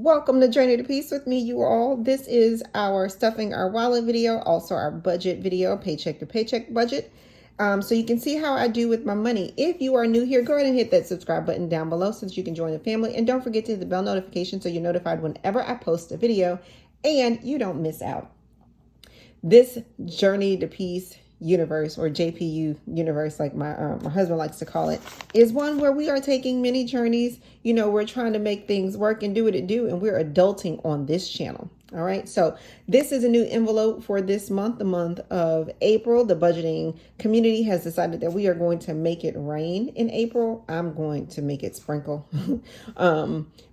Welcome to Journey to Peace with me, you all. This is our stuffing our wallet video, also our budget video, paycheck to paycheck budget. So you can see how I do with my money. If you are new here, go ahead and hit that subscribe button down below so that you can join the family. And don't forget to hit the bell notification so you're notified whenever I post a video and you don't miss out. This Journey to Peace universe, or JPU universe, like my husband likes to call it, is one where we are taking many journeys. You know, we're trying to make things work and do what it do, and we're adulting on this channel. All right, so this is a new envelope for this month, the month of April. The budgeting community has decided that we are going to make it rain in April. I'm going to make it sprinkle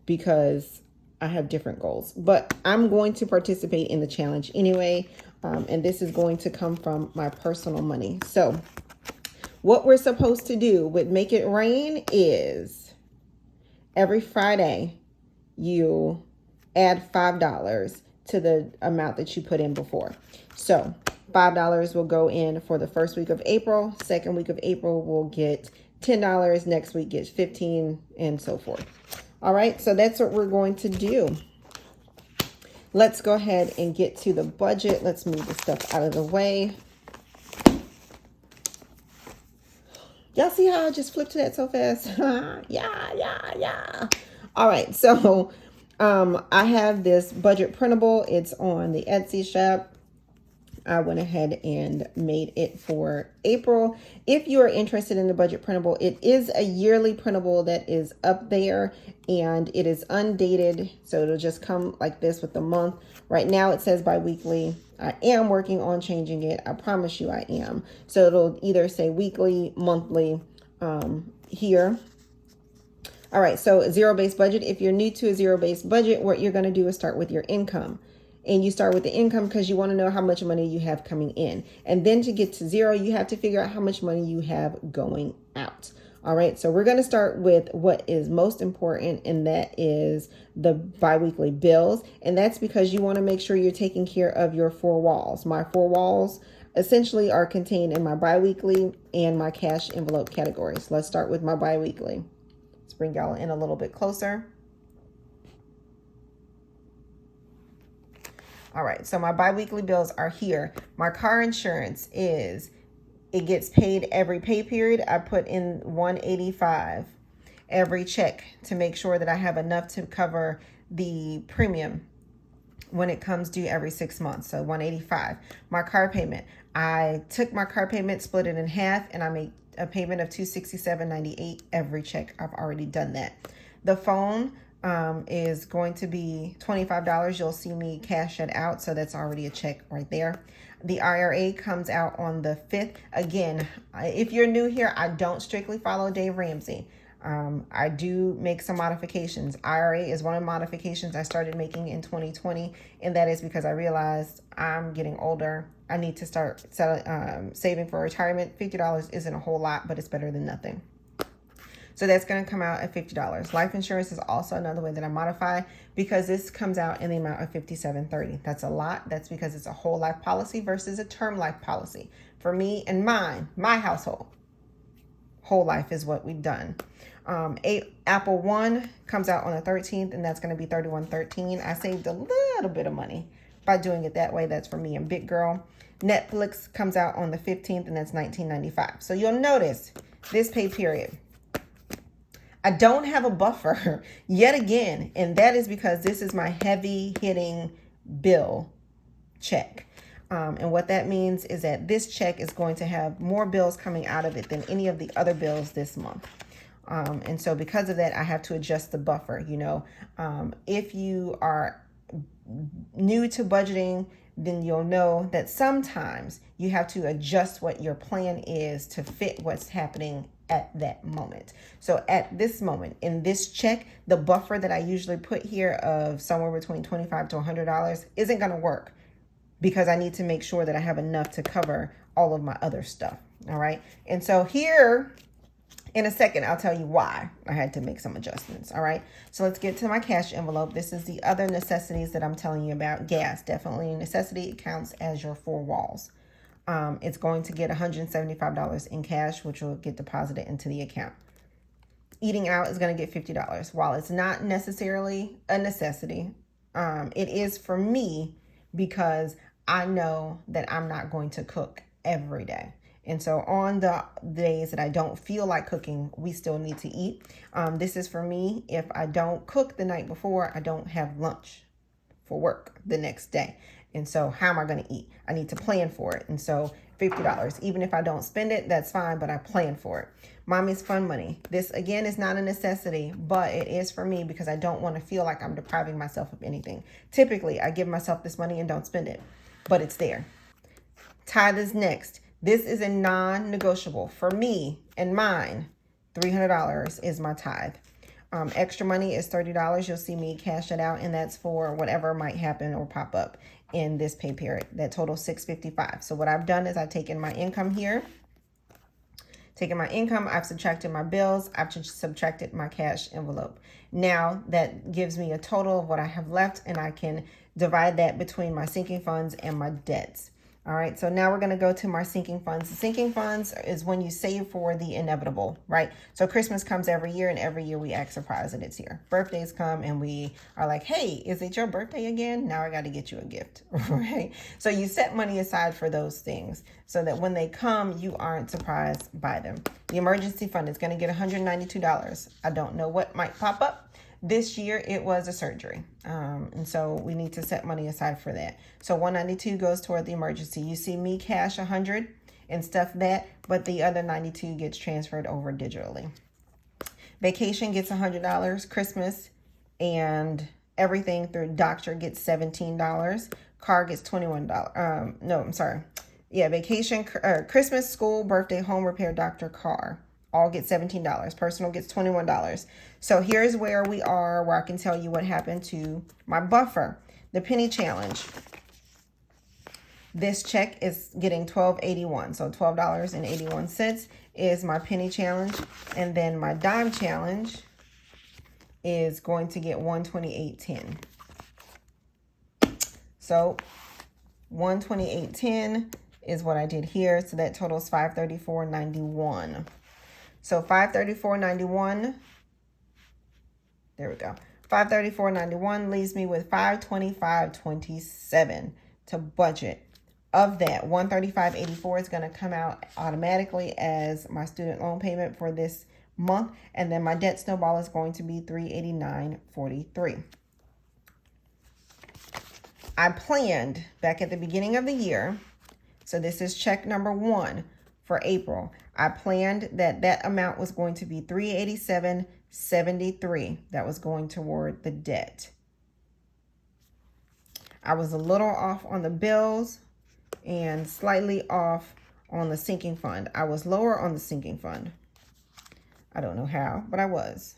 because I have different goals, but I'm going to participate in the challenge anyway. And this is going to come from my personal money. So what we're supposed to do with Make It Rain is every Friday, you add $5 to the amount that you put in before. So $5 will go in for the first week of April. Second week of April, we'll get $10. Next week gets $15 and so forth. All right, so that's what we're going to do. Let's go ahead and get to the budget. Let's move the stuff out of the way. Y'all see how I just flipped to that so fast? Yeah. All right, so I have this budget printable. It's on the Etsy shop. I went ahead and made it for April. If you are interested in the budget printable, it is a yearly printable that is up there, and it is undated. So it'll just come like this with the month. Right now it says bi-weekly. I am working on changing it. I promise you I am. So it'll either say weekly, monthly here. All right, so zero-based budget. If you're new to a zero-based budget, what you're going to do is start with your income. And you start with the income because you want to know how much money you have coming in. And then to get to zero, you have to figure out how much money you have going out. All right, so we're going to start with what is most important, and that is the biweekly bills. And that's because you want to make sure you're taking care of your four walls. My four walls essentially are contained in my biweekly and my cash envelope categories. Let's start with my biweekly. Let's bring y'all in a little bit closer. All right, so my biweekly bills are here. My car insurance it gets paid every pay period. I put in $185 every check to make sure that I have enough to cover the premium when it comes due every 6 months. So $185. My car payment, I took my car payment, split it in half, and I made a payment of $267.98 every check. I've already done that. The phone is going to be $25. You'll see me cash it out. So that's already a check right there. The IRA comes out on the 5th. Again, if you're new here, I don't strictly follow Dave Ramsey. I do make some modifications. IRA is one of the modifications I started making in 2020. And that is because I realized I'm getting older. I need to start saving for retirement. $50 isn't a whole lot, but it's better than nothing. So that's going to come out at $50. Life insurance is also another way that I modify, because this comes out in the amount of $57.30. That's a lot. That's because it's a whole life policy versus a term life policy. For me and my household, whole life is what we've done. Apple One comes out on the 13th, and that's going to be $31.13. I saved a little bit of money by doing it that way. That's for me and Big Girl. Netflix comes out on the 15th, and that's $19.95. So you'll notice this pay period, I don't have a buffer yet again, and that is because this is my heavy hitting bill check. And what that means is that this check is going to have more bills coming out of it than any of the other bills this month. And so because of that, I have to adjust the buffer. You know, if you are new to budgeting, then you'll know that sometimes you have to adjust what your plan is to fit what's happening at that moment. So at this moment in this check, the buffer that I usually put here of somewhere between $25 to $100 isn't going to work, because I need to make sure that I have enough to cover all of my other stuff. All right. And so here in a second, I'll tell you why I had to make some adjustments. All right. So let's get to my cash envelope. This is the other necessities that I'm telling you about. Gas, definitely a necessity. It counts as your four walls. It's going to get $175 in cash, which will get deposited into the account. eating out is going to get $50. While it's not necessarily a necessity, it is for me because I know that I'm not going to cook every day. And so on the days that I don't feel like cooking, we still need to eat. This is for me. If I don't cook the night before, I don't have lunch for work the next day. And so how am I going to eat? I need to plan for it. And so $50, even if I don't spend it, that's fine, but I plan for it. Mommy's fun money. This again is not a necessity, but it is for me because I don't want to feel like I'm depriving myself of anything. Typically, I give myself this money and don't spend it, but it's there. Tithe is next. This is a non-negotiable for me and mine. $300 is my tithe. Extra money is $30. You'll see me cash it out, and that's for whatever might happen or pop up in this pay period. That totals $655. So what I've done is I've taken my income here, I've subtracted my bills, I've subtracted my cash envelope. Now that gives me a total of what I have left, and I can divide that between my sinking funds and my debts. All right, so now we're going to go to my sinking funds. The sinking funds is when you save for the inevitable, right? So Christmas comes every year, and every year we act surprised that it's here. Birthdays come, and we are like, hey, is it your birthday again? Now I got to get you a gift, right? So you set money aside for those things so that when they come, you aren't surprised by them. The emergency fund is going to get $192. I don't know what might pop up. This year, it was a surgery, and so we need to set money aside for that. So $192 goes toward the emergency. You see me cash $100 and stuff that, but the other $92 gets transferred over digitally. Vacation gets $100. Christmas and everything through doctor gets $17. Car gets $21. Vacation, Christmas, school, birthday, home, repair, doctor, car. All get $17. Personal gets $21. So here's where we are, where I can tell you what happened to my buffer. The penny challenge. This check is getting $12.81. So $12.81 is my penny challenge. And then my dime challenge is going to get $128.10. So $128.10 is what I did here. So that totals $534.91. So $534.91, there we go. $534.91 leaves me with $525.27 to budget. Of that, $135.84 is going to come out automatically as my student loan payment for this month. And then my debt snowball is going to be $389.43. I planned back at the beginning of the year, so this is check number 1 for April. I planned that amount was going to be $387.73. That was going toward the debt. I was a little off on the bills and slightly off on the sinking fund. I was lower on the sinking fund. I don't know how, but I was.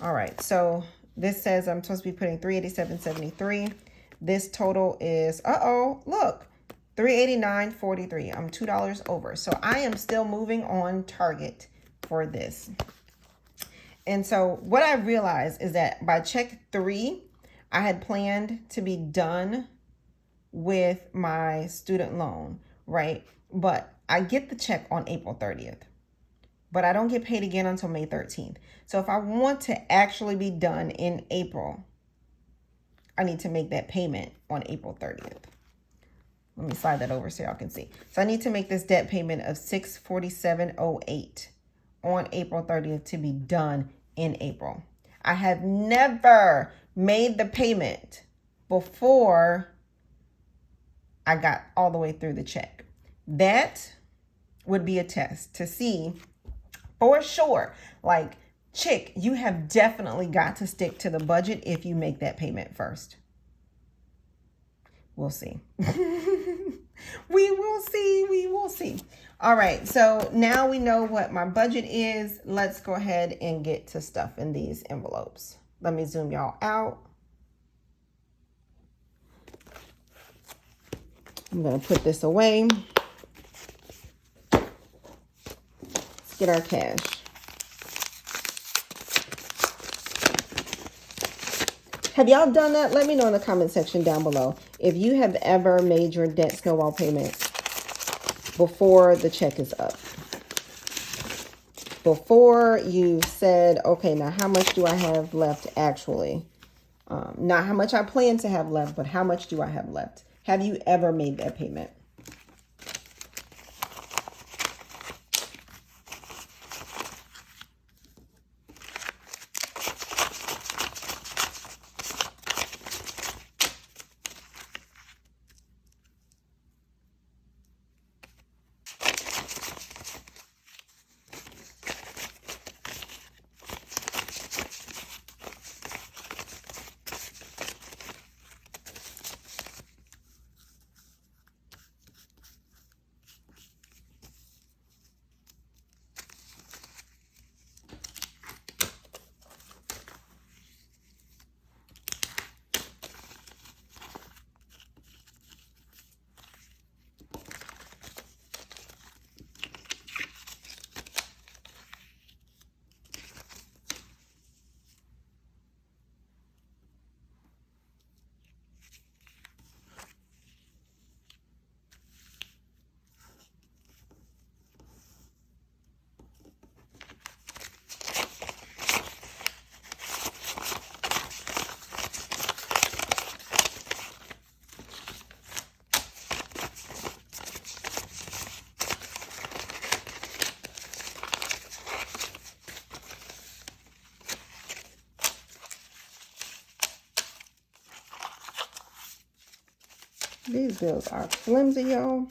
All right, so this says I'm supposed to be putting $387.73. This total is, look, $389.43. I'm $2 over. So I am still moving on target for this. And so what I realized is that by check 3, I had planned to be done with my student loan, right? But I get the check on April 30th, but I don't get paid again until May 13th. So if I want to actually be done in April, I need to make that payment on April 30th. Let me slide that over so y'all can see. So I need to make this debt payment of $647.08 on April 30th to be done in April. I have never made the payment before I got all the way through the check. That would be a test to see for sure, like, chick, you have definitely got to stick to the budget if you make that payment first. We'll see. We will see. All right, so now we know what my budget is. Let's go ahead and get to stuff in these envelopes. Let me zoom y'all out. I'm going to put this away. Let's get our cash. Have y'all done that? Let me know in the comment section down below if you have ever made your debt snowball payment before the check is up. before you said, okay, now how much do I have left actually? Not how much I plan to have left, but how much do I have left? Have you ever made that payment? These bills are flimsy, y'all.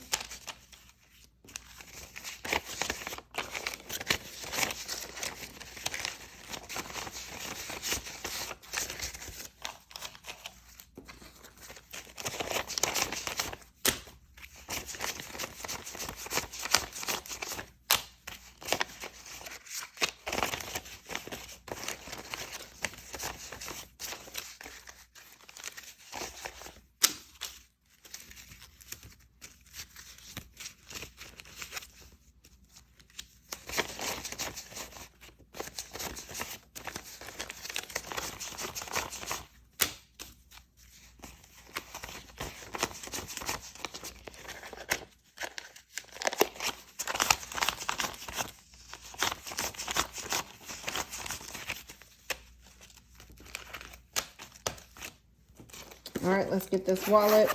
All right, let's get this wallet.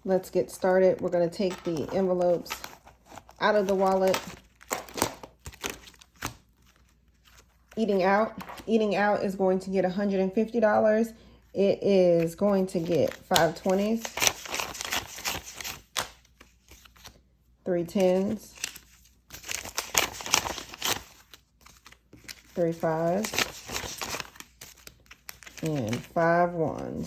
Let's get started. We're going to take the envelopes out of the wallet. Eating out is going to get $150. It is going to get 5 20s, 3 10s, 3 5s, and 5 1s.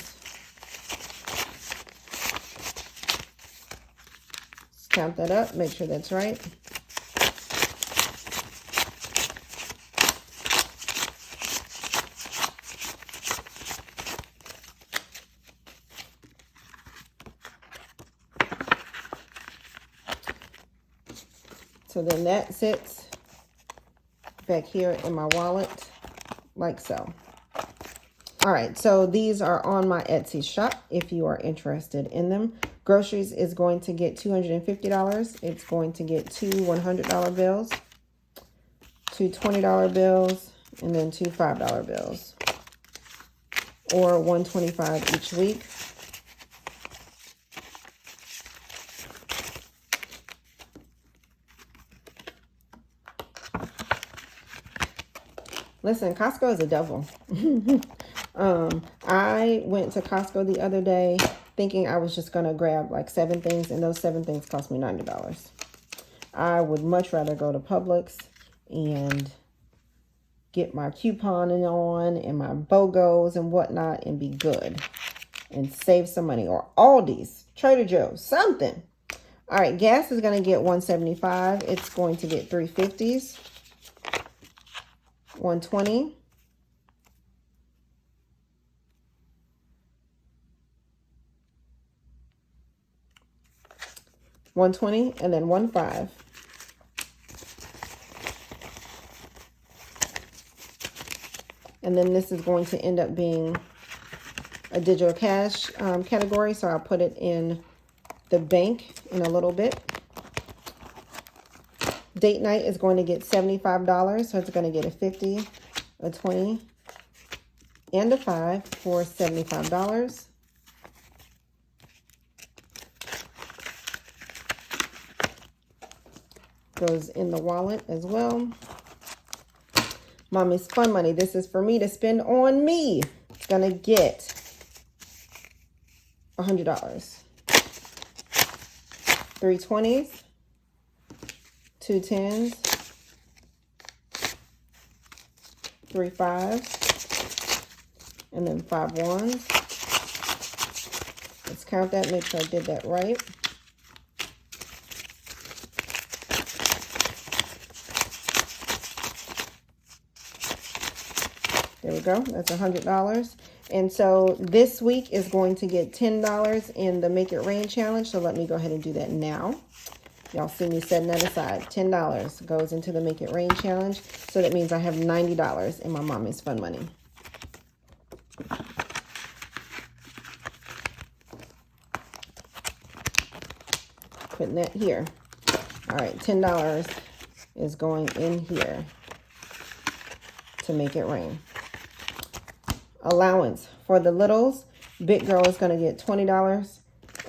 Let's count that up, make sure that's right. So then that sits back here in my wallet like so. All right, so these are on my Etsy shop if you are interested in them. Groceries is going to get $250. It's going to get 2 $100 bills, 2 $20 bills, and then 2 $5 bills, or $125 each week. Listen, Costco is a devil. I went to Costco the other day thinking I was just going to grab like 7 things, and those 7 things cost me $90. I would much rather go to Publix and get my couponing on and my BOGOs and whatnot and be good and save some money. Or Aldi's, Trader Joe's, something. All right, gas is going to get $175. It's going to get 3 50s, 120, $120, and then 15. And then this is going to end up being a digital cash category, so I'll put it in the bank in a little bit. Date night is going to get $75. So it's going to get a 50, a 20, and a 5 for $75. Goes in the wallet as well. Mommy's Fun Money. This is for me to spend on me. It's going to get $100. 3 20s, 2 10s, 3 5s, and then 5 1s. Let's count that, make sure I did that right. There we go. That's $100. And so this week is going to get $10 in the Make It Rain challenge. So let me go ahead and do that now. Y'all see me setting that aside. $10 goes into the Make It Rain challenge. So that means I have $90 in my Mommy's Fun Money. Putting that here. All right, $10 is going in here to Make It Rain. Allowance for the littles. Big girl is going to get $20,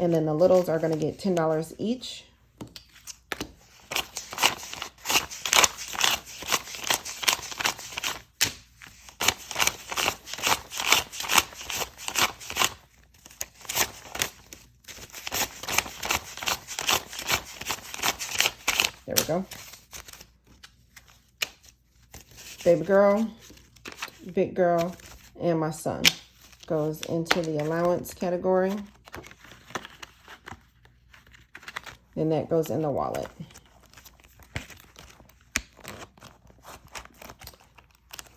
and then the littles are going to get $10 each. There we go. Baby girl, big girl, and my son goes into the allowance category. Then that goes in the wallet.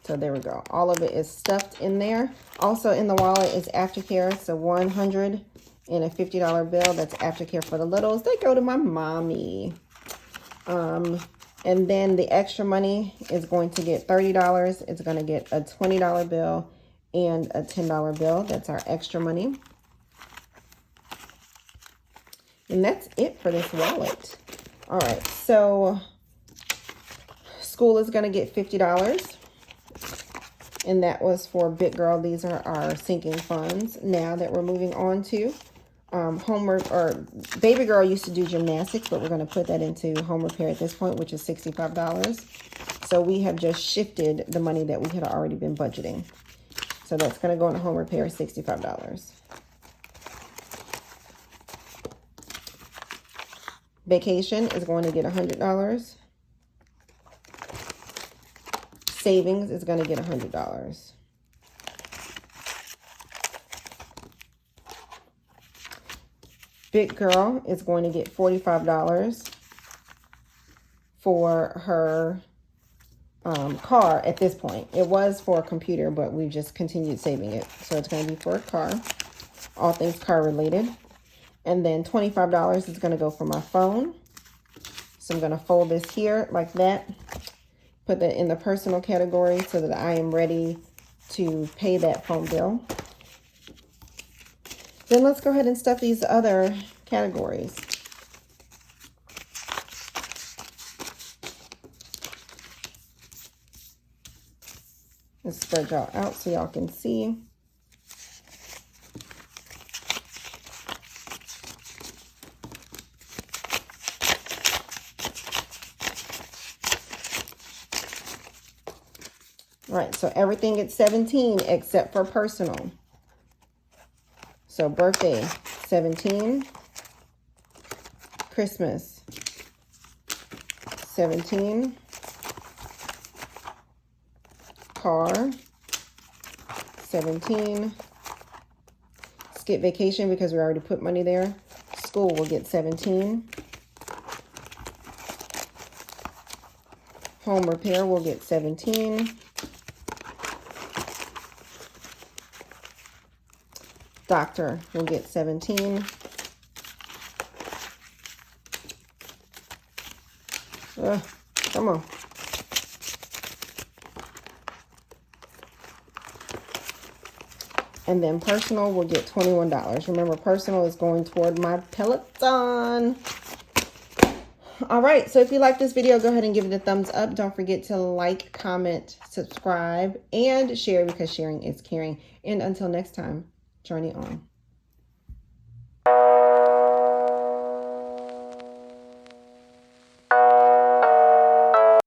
So there we go. All of it is stuffed in there. Also in the wallet is aftercare. It's a $100 and a $50 bill. That's aftercare for the littles. They go to my mommy. And then the extra money is going to get $30. It's going to get a $20 bill and a $10 bill. That's our extra money. And that's it for this wallet. All right, so school is going to get $50. And that was for Big Girl. These are our sinking funds now that we're moving on to. Homework, or Baby Girl used to do gymnastics, but we're going to put that into home repair at this point, which is $65. So we have just shifted the money that we had already been budgeting. So that's going to go into home repair, $65. Vacation is going to get $100. Savings is going to get $100. Big Girl is going to get $45 for her car at this point. It was for a computer, but we've just continued saving it. So it's going to be for a car, all things car related. And then $25 is going to go for my phone. So I'm going to fold this here like that. Put that in the personal category so that I am ready to pay that phone bill. Then let's go ahead and stuff these other categories. Let's spread y'all out so y'all can see. All right, so everything at 17 except for personal. So birthday, 17. Christmas, 17. Car, 17. Skip vacation because we already put money there. School will get 17. Home repair will get 17. Doctor will get 17. Come on. And then personal will get $21. Remember, personal is going toward my Peloton. All right. So if you like this video, go ahead and give it a thumbs up. Don't forget to like, comment, subscribe, and share, because sharing is caring. And until next time, journey on.